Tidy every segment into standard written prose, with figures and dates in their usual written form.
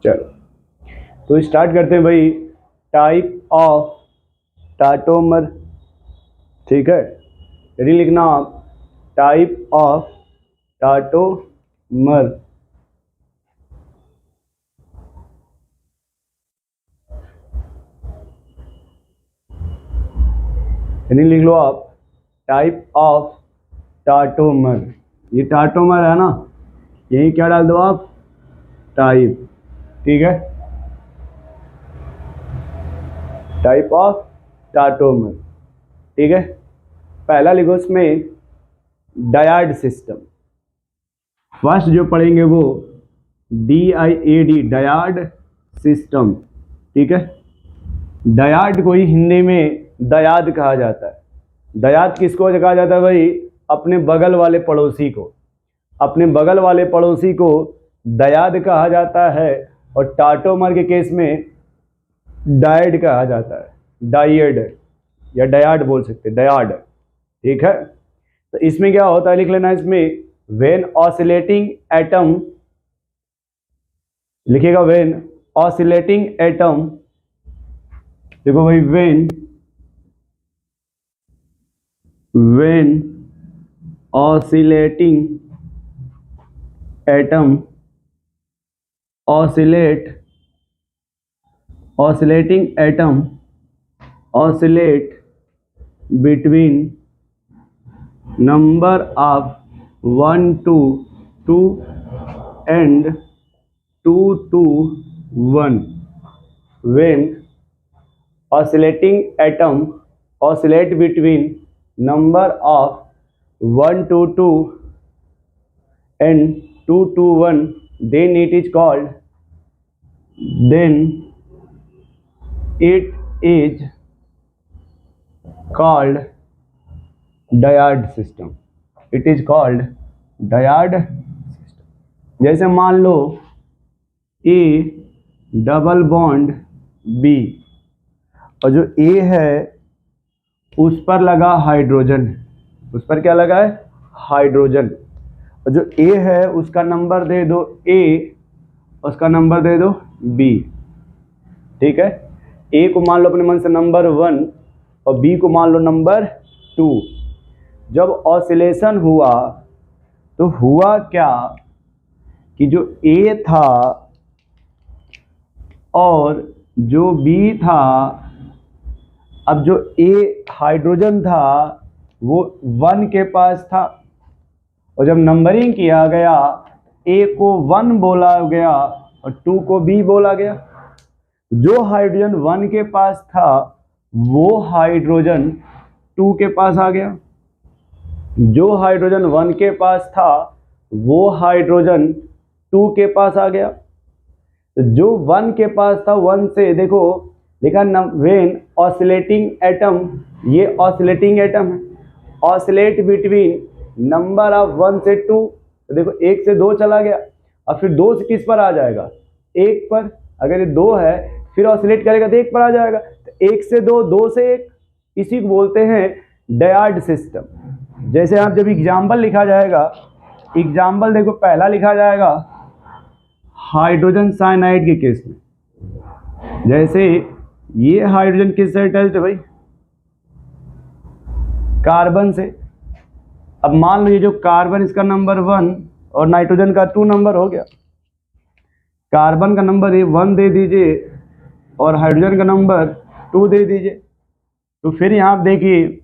चलो तो स्टार्ट करते हैं भाई। टाइप ऑफ टाटोमर, ठीक है, यदि लिखना आप टाइप ऑफ टाटोमर। यानी लिख लो आप टाइप ऑफ टाटोमर। ये टाटोमर है ना, यही क्या डाल दो आप, टाइप, ठीक है, टाइप ऑफ टाटोमर, ठीक है। पहला लिखो इसमें डायड सिस्टम। फर्स्ट जो पढ़ेंगे वो DIAD, डायड सिस्टम, ठीक है। डायड को ही हिंदी में दयाद कहा जाता है। दयाद किसको कहा जाता है भाई, अपने बगल वाले पड़ोसी को, अपने बगल वाले पड़ोसी को दयाद कहा जाता है। और टाटोमर के केस में डायड कहा जाता है, डायड या डयाड बोल सकते हैं, डयाड, ठीक है। तो इसमें क्या होता है लिख लेना, इसमें व्हेन ऑसिलेटिंग एटम, लिखिएगा व्हेन ऑसिलेटिंग एटम, देखो भाई when oscillating atom oscillating atom oscillate between number of 1 to 2 and 2 to 1. When oscillating atom oscillate between number of 1 to 2 and 2 to 1, then it is called dyad system. It is called dyad system. जैसे मान लो A double bond B, और जो ए है उस पर लगा hydrogen, उस पर क्या लगा है, हाइड्रोजन। और जो ए है उसका नंबर दे दो ए, उसका नंबर दे दो बी, ठीक है। ए को मान लो अपने मन से नंबर 1 और बी को मान लो नंबर 2। जब ऑसिलेशन हुआ तो हुआ क्या कि जो ए था और जो बी था, अब जो ए हाइड्रोजन था वो 1 के पास था, और जब नंबरिंग किया गया ए को 1 बोला गया और 2 को बी बोला गया। जो हाइड्रोजन 1 के पास था वो हाइड्रोजन 2 के पास आ गया, जो हाइड्रोजन 1 के पास था वो हाइड्रोजन 2 के पास आ गया। तो जो 1 के पास था 1 से देखो लिखा व्हेन ऑसिलेटिंग एटम, ये ऑसिलेटिंग एटम है, ऑसिलेट बिटवीन नंबर ऑफ 1 से 2, तो देखो 1 से 2 चला गया, और फिर 2 से किस पर आ जाएगा, 1 पर। अगर ये 2 है फिर ऑसिलेट करेगा तो 1 पर आ जाएगा, तो 1 से 2, 2 से 1, इसी को बोलते हैं डायड सिस्टम। जैसे आप जब एग्जाम्पल लिखा जाएगा, एग्जाम्पल देखो पहला लिखा जाएगा हाइड्रोजन साइनाइड के केस में। जैसे ये हाइड्रोजन किससे अटैच्ड है भाई, कार्बन से। अब मान लो ये जो कार्बन इसका नंबर 1 और नाइट्रोजन का 2 नंबर हो गया, कार्बन का नंबर 1 दे दीजिए और हाइड्रोजन का नंबर 2 दे दीजिए। तो फिर यहाँ आप देखिए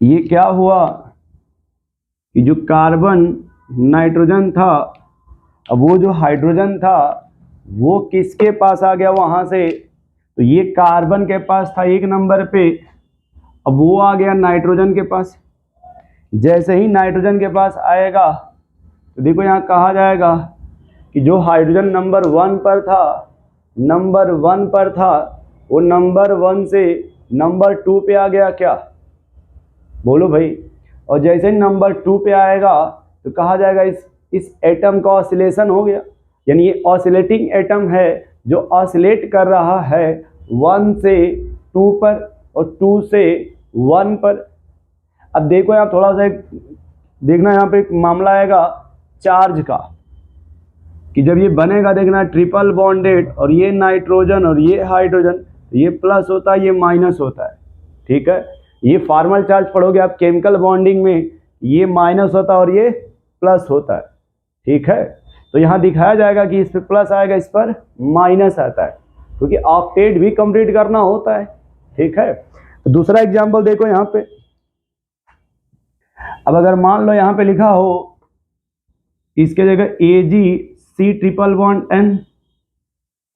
ये क्या हुआ कि जो कार्बन नाइट्रोजन था, अब वो जो हाइड्रोजन था वो किसके पास आ गया वहाँ से, तो ये कार्बन के पास था 1 नंबर पे, अब वो आ गया नाइट्रोजन के पास। जैसे ही नाइट्रोजन के पास आएगा तो देखो यहाँ कहा जाएगा कि जो हाइड्रोजन नंबर 1 पर था, नंबर 1 पर था, वो नंबर 1 से नंबर 2 पे आ गया क्या, बोलो भाई। और जैसे ही नंबर 2 पे आएगा तो कहा जाएगा इस एटम का ऑसिलेशन हो गया, यानी ये ऑसिलेटिंग एटम है जो ऑसिलेट कर रहा है 1 से 2 पर और 2 से 1 पर। अब देखो यहाँ थोड़ा सा देखना, यहाँ पे एक मामला आएगा चार्ज का, कि जब ये बनेगा देखना ट्रिपल बॉन्डेड और ये नाइट्रोजन और ये हाइड्रोजन, तो ये प्लस होता है, ये माइनस होता है। ठीक है, ये फॉर्मल चार्ज पढ़ोगे आप केमिकल बॉन्डिंग में, ये माइनस होता है और ये प्लस होता है। ठीक है, तो यहाँ दिखाया जाएगा कि इस पर प्लस आएगा, इस पर माइनस आता है, क्योंकि ऑक्टेट भी कंप्लीट करना होता है। ठीक है, तो दूसरा एग्जाम्पल देखो यहाँ पे। अब अगर मान लो यहाँ पे लिखा हो इसके जगह AgC ट्रिपल बॉन्ड N,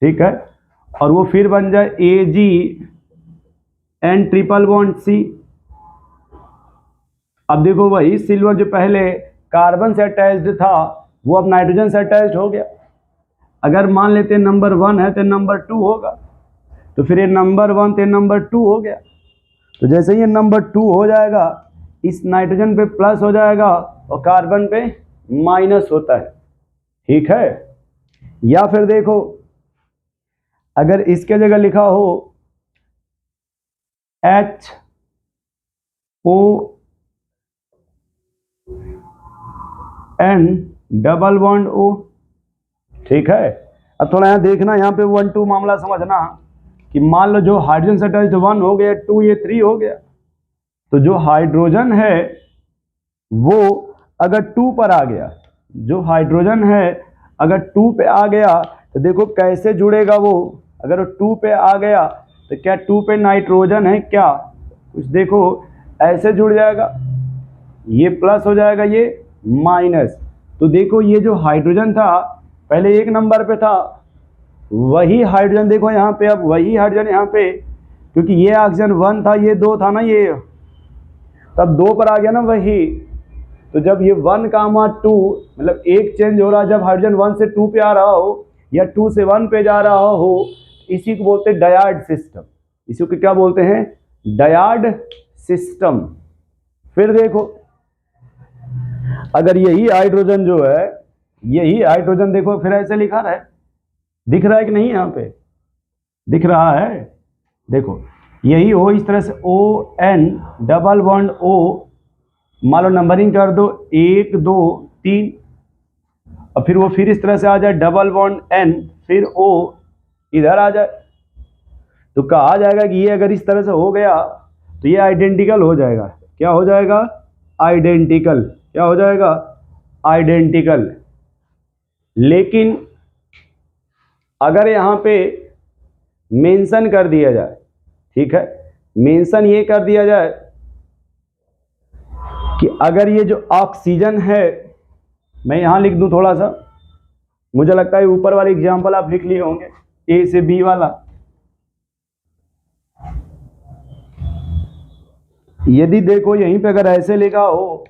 ठीक है, और वो फिर बन जाए AgN ट्रिपल बॉन्ड C। अब देखो वही सिल्वर जो पहले कार्बन से अटैच्ड था वो अब नाइट्रोजन से अटैच्ड हो गया। अगर मान लेते हैं नंबर 1 है तो नंबर 2 होगा, तो फिर ये नंबर 1 तो नंबर 2 हो गया। तो जैसे ये नंबर 2 हो जाएगा, इस नाइट्रोजन पे प्लस हो जाएगा और कार्बन पे माइनस होता है। ठीक है, या फिर देखो अगर इसके जगह लिखा हो HON डबल बॉन्ड O। ठीक है, अब थोड़ा यहाँ देखना, यहाँ पे 1-2 मामला समझना कि मान लो जो हाइड्रोजन से अटैच्ड 1 हो गया, 2 ये 3 हो गया, तो जो हाइड्रोजन है वो अगर 2 पर आ गया, जो हाइड्रोजन है अगर 2 पे आ गया तो देखो कैसे जुड़ेगा वो। अगर 2 पे आ गया तो क्या 2 पे नाइट्रोजन है क्या, कुछ देखो ऐसे जुड़ जाएगा, ये प्लस हो जाएगा, ये माइनस। तो देखो ये जो हाइड्रोजन था पहले 1 नंबर पे था, वही हाइड्रोजन देखो यहाँ पे, अब वही हाइड्रोजन यहाँ पे, क्योंकि ये ऑक्सीजन 1 था, ये 2 था ना, ये तब 2 पर आ गया ना वही। तो जब ये 1, 2 मतलब एक चेंज हो रहा, जब हाइड्रोजन 1 से 2 पे आ रहा हो या 2 से 1 पे जा रहा हो, इसी को बोलते हैं डायड सिस्टम। इसी को क्या बोलते हैं, डायड सिस्टम। फिर देखो अगर यही हाइड्रोजन जो है, यही हाइड्रोजन देखो फिर ऐसे लिखा रहा है, दिख रहा है कि नहीं, यहाँ पे दिख रहा है, देखो यही हो इस तरह से ON डबल बॉन्ड O, मान लो नंबरिंग कर दो 1 2 3, और फिर वो फिर इस तरह से आ जाए डबल बॉन्ड N, फिर O इधर आ जाए, तो कहा जाएगा कि ये अगर इस तरह से हो गया तो ये आइडेंटिकल हो जाएगा। क्या हो जाएगा, आइडेंटिकल। क्या हो जाएगा, आइडेंटिकल। लेकिन अगर यहाँ पे मेंशन कर दिया जाए, ठीक है, मेंशन ये कर दिया जाए कि अगर ये जो ऑक्सीजन है, मैं यहाँ लिख दूं थोड़ा सा, मुझे लगता है ऊपर वाले एग्जाम्पल आप लिख लिए होंगे, A से B वाला। यदि देखो यहीं पे अगर ऐसे लिखा हो,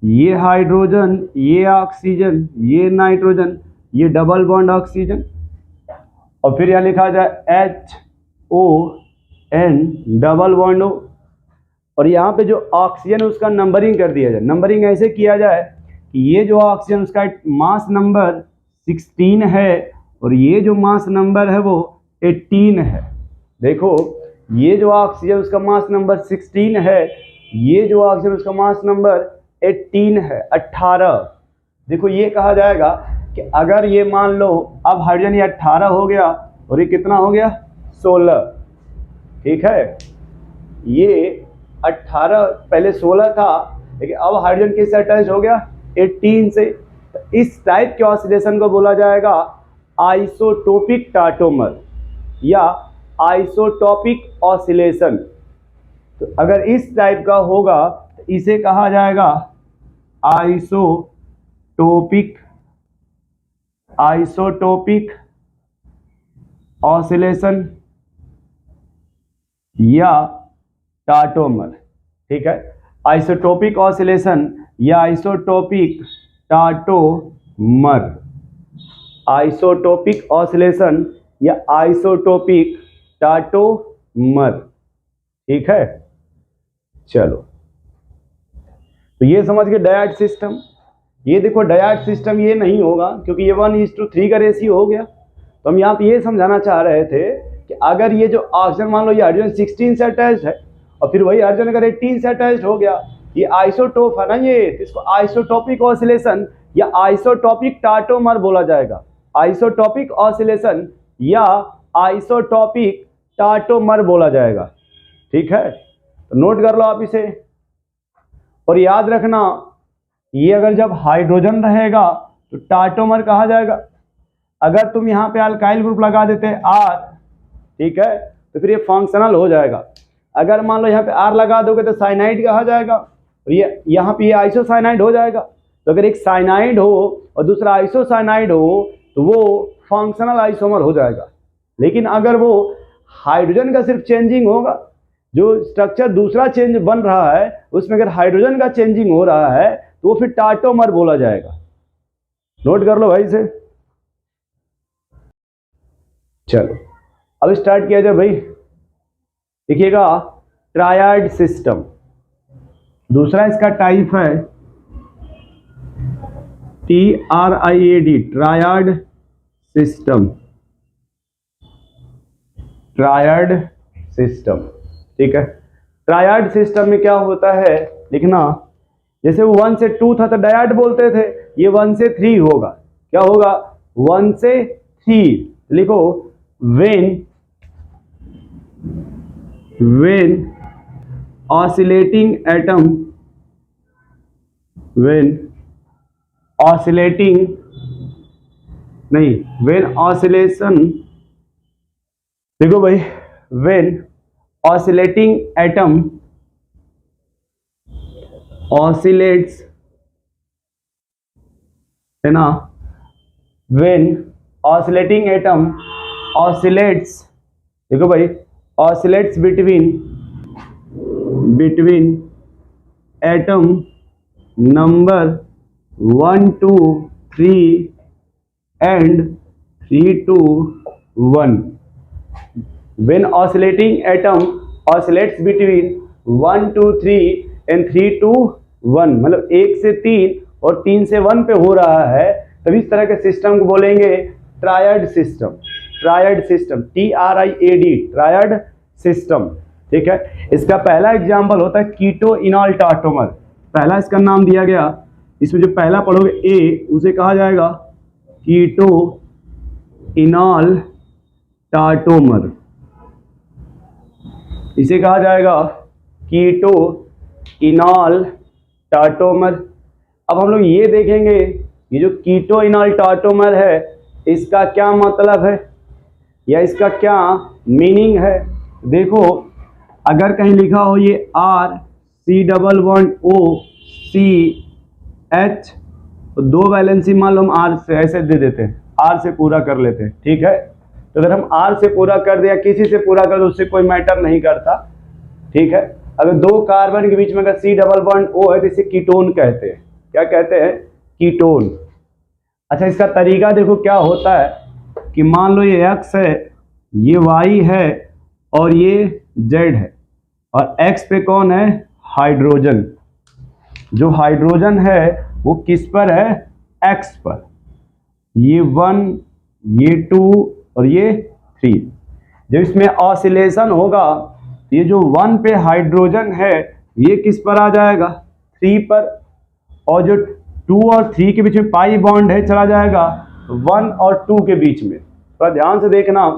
ये हाइड्रोजन, ये ऑक्सीजन, ये नाइट्रोजन, ये डबल बॉन्ड ऑक्सीजन, और फिर यहाँ लिखा जाए HON डबल बॉन्ड O, और यहाँ पे जो ऑक्सीजन उसका नंबरिंग कर दिया जाए। नंबरिंग ऐसे किया जाए कि ये जो ऑक्सीजन उसका मास नंबर 16 है और ये जो मास नंबर है वो 18 है। देखो ये जो ऑक्सीजन उसका मास नंबर 16 है, ये जो ऑक्सीजन उसका मास नंबर 18 है, 18। देखो ये कहा जाएगा कि अगर ये मान लो अब हाइड्रोजन ये 18 हो गया और ये कितना हो गया, 16। ठीक है, ये 18 पहले 16 था, लेकिन अब हाइड्रोजन किससे अटैच हो गया, 18 से। तो इस टाइप के ऑसिलेशन को बोला जाएगा आइसोटोपिक टाटोमर या आइसोटोपिक ऑसिलेशन। तो अगर इस टाइप का होगा तो इसे कहा जाएगा आइसोटोपिक ऑसिलेशन या टाटोमर। ठीक है, आइसोटोपिक ऑसिलेशन या आइसोटोपिक टाटोमर, आइसोटोपिक ऑसिलेशन या आइसोटोपिक टाटोमर। ठीक है, चलो तो ये समझ गए डायड सिस्टम। ये देखो डायड सिस्टम ये नहीं होगा क्योंकि ये 1:3 का रेशियो हो गया। तो हम यहाँ पे ये समझाना चाह रहे थे कि अगर ये जो ऑक्सीजन मान लो ये हाइड्रोजन 16 से अटैच्ड है और फिर वही हाइड्रोजन अगर 18 से अटैच्ड हो गया, ये आइसोटोप है ना, ये इसको आइसोटोपिक ऑसिलेशन या आइसोटॉपिक टाटोमर बोला जाएगा, आइसोटॉपिक ऑसिलेशन या आइसोटॉपिक टाटोमर बोला जाएगा। ठीक है, तो नोट कर लो आप इसे। और याद रखना, ये अगर जब हाइड्रोजन रहेगा तो टाटोमर कहा जाएगा। अगर तुम यहाँ पे अल्काइल ग्रुप लगा देते R, ठीक है, तो फिर ये फंक्शनल हो जाएगा। अगर मान लो यहाँ पे R लगा दोगे तो साइनाइड कहा जाएगा, और ये यहाँ पे ये आइसोसाइनाइड हो जाएगा। तो अगर एक साइनाइड हो और दूसरा आइसोसाइनाइड हो तो वो फंक्शनल आइसोमर हो जाएगा। लेकिन अगर वो हाइड्रोजन का सिर्फ चेंजिंग होगा, जो स्ट्रक्चर दूसरा चेंज बन रहा है उसमें अगर हाइड्रोजन का चेंजिंग हो रहा है तो वो फिर टाटोमर बोला जाएगा। नोट कर लो भाई से। चलो अब स्टार्ट किया जाए भाई। देखिएगा, ट्रायड सिस्टम, दूसरा इसका टाइप है TRIAD, triad system, triad system. ठीक है, ट्रायड सिस्टम में क्या होता है लिखना, जैसे वो 1 से 2 था तो डायड बोलते थे, ये 1 से 3 होगा। क्या होगा? 1 से 3। लिखो, when oscillating atom, when oscillating नहीं, when oscillation, देखो भाई, when oscillating atom oscillates, है ना, when oscillating atom oscillates, देखो भाई, oscillates between atom number 1 to 3 and 3 to 1. When oscillating atom oscillates between 1 to 3 and 3 to 1, मतलब 1 से 3 और 3 से 1 पे हो रहा है, तब इस तरह के सिस्टम को बोलेंगे triad system. Triad system, TRIAD, triad system. ठीक है, इसका पहला एग्जांपल होता है कीटो इनॉल टाटोमर। पहला इसका नाम दिया गया, इसमें जो पहला पढ़ोगे A, उसे कहा जाएगा कीटो इनॉल टाटोमर, इसे कहा जाएगा कीटो इनॉल टाटोमर। अब हम लोग ये देखेंगे, ये जो कीटो इनॉल टाटोमर है इसका क्या मतलब है या इसका क्या मीनिंग है। देखो, अगर कहीं लिखा हो ये RC++OCH, तो 2 वैलेंसी मान लो हम R से ऐसे दे देते हैं, R से पूरा कर लेते हैं। ठीक है, तो अगर हम R से पूरा कर दिया, किसी से पूरा कर दो, उससे कोई मैटर नहीं करता। ठीक है, अगर 2 कार्बन के बीच में अगर C++O है तो इसे कीटोन कहते हैं। क्या कहते हैं? कीटोन। अच्छा, इसका तरीका देखो क्या होता है कि मान लो ये X है, ये Y है और ये Z है, और X पे कौन है? हाइड्रोजन। जो हाइड्रोजन है वो किस पर है? X पर। ये 1, ये 2 और ये 3। जब इसमें ऑसिलेशन होगा, ये जो 1 पे हाइड्रोजन है ये किस पर आ जाएगा? 3 पर, और जो 2 और 3 के बीच में पाई बॉन्ड है चला जाएगा 1 और 2 के बीच में। थोड़ा ध्यान से देखना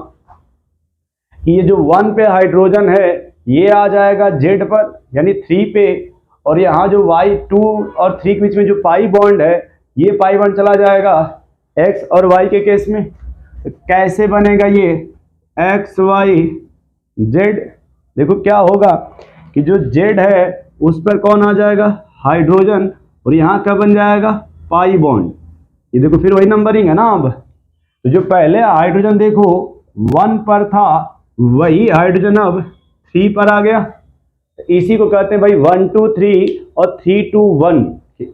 कि ये जो 1 पे हाइड्रोजन है ये आ जाएगा Z पर, यानी 3 पे, और यहाँ जो Y 2 और 3 के बीच में जो पाई बॉन्ड है ये पाई बॉन्ड चला जाएगा X और Y के केस में। तो कैसे बनेगा ये XYZ? देखो क्या होगा कि जो Z है उस पर कौन आ जाएगा? हाइड्रोजन, और यहाँ क्या बन जाएगा? Pi bond. ये देखो फिर वही नंबरिंग है ना। अब तो जो पहले हाइड्रोजन देखो 1 पर था, वही हाइड्रोजन अब 3 पर आ गया। इसी को कहते हैं भाई 1 to 3 और 3 to 1।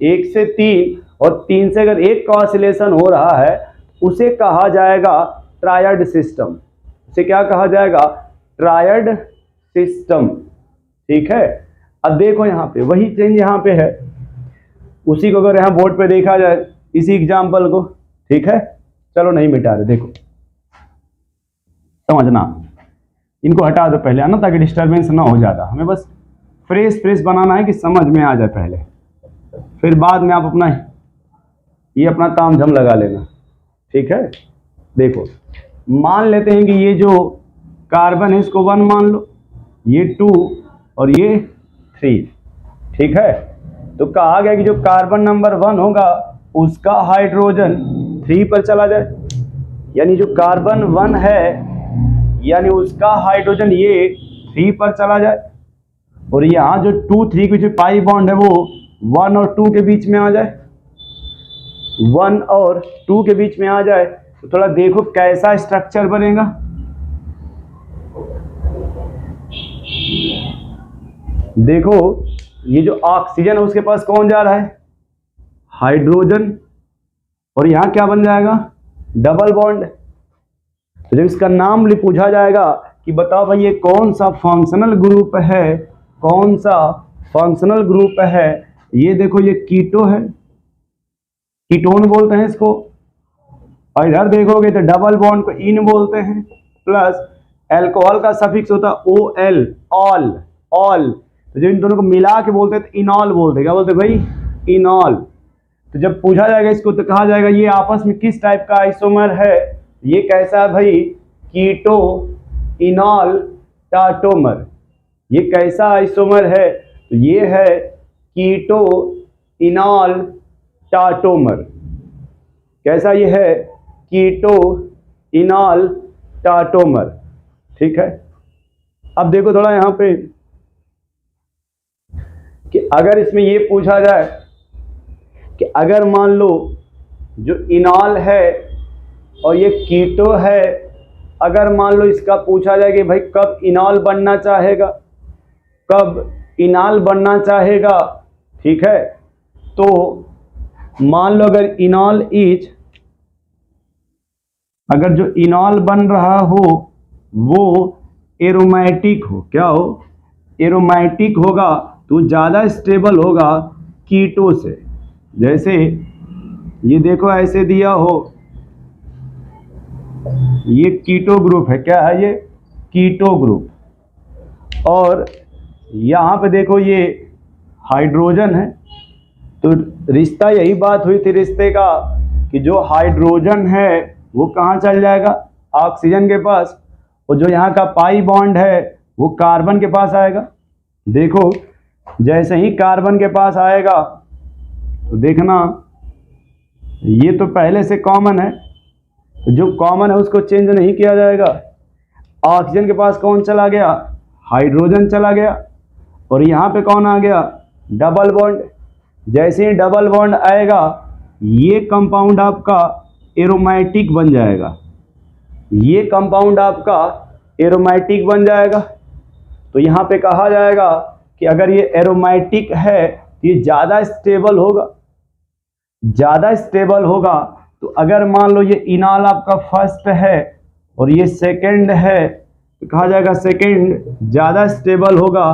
1 से 3 और 3 से अगर एक का ऑसिलेशन हो रहा है उसे कहा जाएगा ट्रायड सिस्टम। उसे क्या कहा जाएगा? Triad system. ठीक है, अब देखो यहाँ पे वही चेंज यहाँ पे है, उसी को अगर यहाँ बोर्ड पे देखा जाए, इसी एग्जाम्पल को। ठीक है, चलो नहीं मिटा रहे, देखो समझना, इनको हटा दो पहले, है ना, ताकि डिस्टरबेंस ना हो ज़्यादा। हमें बस फ्रेश बनाना है कि समझ में आ जाए पहले, फिर बाद में आप अपना ये अपना तामझाम लगा लेना, ठीक है। देखो मान लेते हैं कि ये जो कार्बन है इसको 1 मान लो, ये 2 और ये 3, ठीक है। तो कहा गया कि जो कार्बन नंबर 1 होगा उसका हाइड्रोजन 3 पर चला जाए, यानी जो कार्बन 1 है यानी उसका हाइड्रोजन ये 3 पर चला जाए, और यहाँ जो 2 3 की जो पाई बॉन्ड है वो 1 और 2 के बीच में आ जाए, 1 और 2 के बीच में आ जाए। तो थोड़ा देखो कैसा स्ट्रक्चर बनेगा। देखो ये जो ऑक्सीजन है उसके पास कौन जा रहा है, हाइड्रोजन, और यहां क्या बन जाएगा, डबल बॉन्ड। तो जब इसका नाम पूछा जाएगा कि बताओ भाई ये कौन सा फंक्शनल ग्रुप है, कौन सा फंक्शनल ग्रुप है, ये देखो ये कीटो है, कीटोन बोलते हैं इसको, और इधर देखोगे तो डबल बॉन्ड को इन बोलते हैं, प्लस अल्कोहल का सफिक्स होता है OL, ऑल, ऑल। तो जब इन दोनों को मिला के बोलते हैं तो इनॉल बोलते हैं, क्या बोलते हैं भाई, इनॉल। तो जब पूछा जाएगा इसको तो कहा जाएगा ये आपस में किस टाइप का आइसोमर है, ये कैसा है भाई, कीटो इनॉल टाटोमर। ये कैसा आइसोमर है, तो ये है कीटो इनॉल टाटोमर। कैसा ये है, कीटो इनॉल टाटोमर, ठीक है। अब देखो थोड़ा यहां पे कि अगर इसमें ये पूछा जाए कि अगर मान लो जो इनॉल है और ये कीटो है, अगर मान लो इसका पूछा जाए कि भाई कब इनॉल बनना चाहेगा, कब इनॉल बनना चाहेगा, ठीक है। तो मान लो अगर इनॉल इज, अगर जो इनॉल बन रहा हो वो एरोमेटिक हो, क्या हो, एरोमेटिक होगा तो ज़्यादा स्टेबल होगा कीटो से। जैसे ये देखो ऐसे दिया हो, ये कीटो ग्रुप है, क्या है ये, कीटो ग्रुप, और यहाँ पे देखो ये हाइड्रोजन है। तो रिश्ता यही बात हुई थी रिश्ते का कि जो हाइड्रोजन है वो कहाँ चल जाएगा, ऑक्सीजन के पास, और जो यहाँ का पाई बॉन्ड है वो कार्बन के पास आएगा। देखो जैसे ही कार्बन के पास आएगा तो देखना ये तो पहले से कॉमन है, तो जो कॉमन है उसको चेंज नहीं किया जाएगा। ऑक्सीजन के पास कौन चला गया, हाइड्रोजन चला गया, और यहाँ पे कौन आ गया, डबल बॉन्ड। जैसे ही डबल बॉन्ड आएगा ये कंपाउंड आपका एरोमेटिक बन जाएगा, ये कंपाउंड आपका एरोमेटिक बन जाएगा। तो यहाँ पे कहा जाएगा कि अगर ये एरोमेटिक है तो ये ज़्यादा स्टेबल होगा, ज़्यादा स्टेबल होगा। तो अगर मान लो ये इनॉल आपका फर्स्ट है और ये सेकंड है तो कहा जाएगा सेकंड ज़्यादा स्टेबल होगा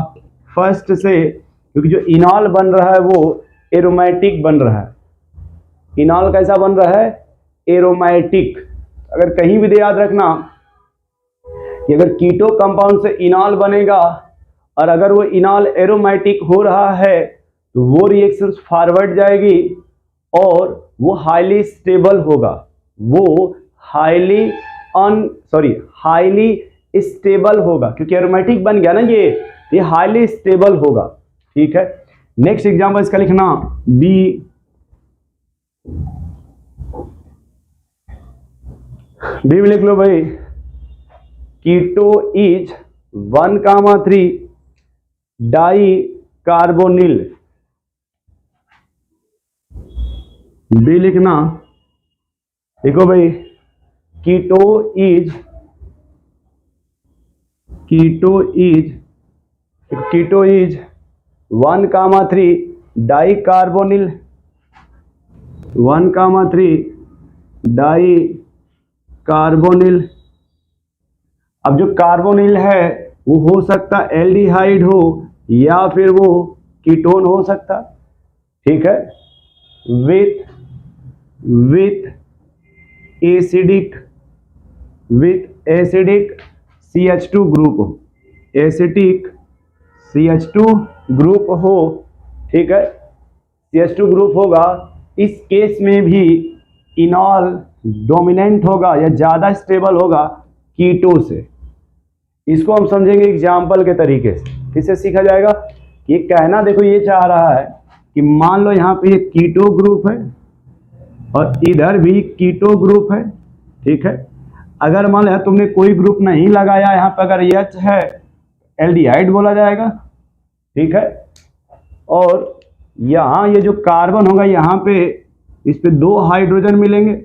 फर्स्ट से, क्योंकि जो इनॉल बन रहा है वो एरोमेटिक बन रहा है। इनॉल कैसा बन रहा है, एरोमेटिक। अगर कहीं भी याद रखना कि अगर कीटो कंपाउंड से इनॉल बनेगा और अगर वो इनॉल एरोमेटिक हो रहा है तो वो रिएक्शन फॉरवर्ड जाएगी और वो हाईली स्टेबल होगा, वो हाईली स्टेबल होगा, क्योंकि एरोमेटिक बन गया ना ये हाईली स्टेबल होगा, ठीक है। नेक्स्ट एग्जांपल इसका लिखना बी में लिख लो भाई, keto is 1,3 di carbonyl. B लिखना, देखो भाई keto is 1,3 di carbonyl, 1,3 di carbonyl. अब जो कार्बोनिल है वो हो सकता एल्डिहाइड हो या फिर वो कीटोन हो सकता, ठीक है, विथ एसिडिक CH2 ग्रुप हो, एसिडिक CH2 ग्रुप हो, ठीक है, CH2 ग्रुप होगा इस केस में भी इनॉल डोमिनेंट होगा या ज़्यादा स्टेबल होगा कीटो से। इसको हम समझेंगे एग्जाम्पल के तरीके से। किससे सीखा जाएगा? ये कहना देखो ये चाह रहा है कि मान लो यहाँ पे एक कीटो ग्रुप है और इधर भी कीटो ग्रुप है, ठीक है। अगर मान लो तुमने कोई ग्रुप नहीं लगाया, यहाँ पे अगर H है एल्डिहाइड बोला जाएगा, ठीक है। और यहाँ ये जो कार्बन होगा यहाँ पे इस पे 2 हाइड्रोजन मिलेंगे,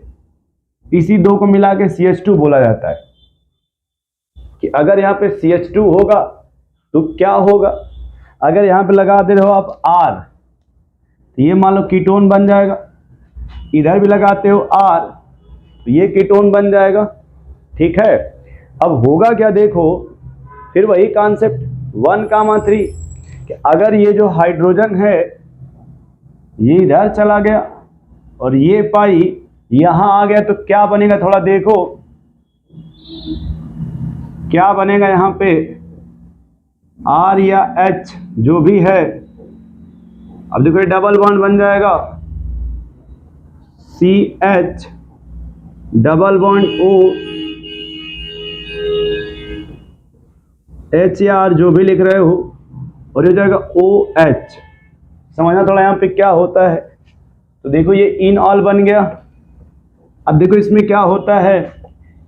इसी 2 को मिला के CH2 बोला जाता है। कि अगर यहाँ पे CH2 होगा तो क्या होगा? अगर यहाँ पे लगा दे रहे हो आप R तो ये मान लो कीटोन बन जाएगा, इधर भी लगाते हो R तो ये कीटोन बन जाएगा, ठीक है। अब होगा क्या देखो, फिर वही कॉन्सेप्ट 1,3 कि अगर ये जो हाइड्रोजन है ये इधर चला गया और ये पाई यहाँ आ गया तो क्या बनेगा? थोड़ा देखो क्या बनेगा यहाँ पे, R या H जो भी है। अब देखो ये डबल बॉन्ड बन जाएगा, CH double bond O, H या R जो भी लिख रहे हो, और ये जाएगा OH। समझना थोड़ा यहाँ पे क्या होता है। तो देखो ये इनऑल बन गया। अब देखो इसमें क्या होता है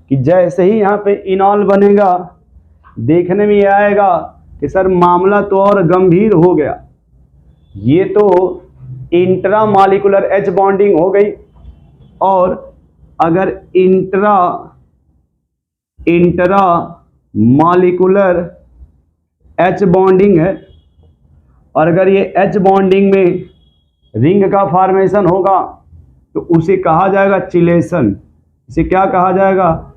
कि जैसे ही यहाँ पे इनऑल बनेगा देखने में ये आएगा कि सर मामला तो और गंभीर हो गया। ये तो इंट्रा मॉलिक्यूलर H बॉन्डिंग हो गई, और अगर इंट्रा मॉलिक्यूलर H बॉन्डिंग है और अगर ये H बॉन्डिंग में रिंग का फॉर्मेशन होगा तो उसे कहा जाएगा चिलेशन। इसे क्या कहा जाएगा?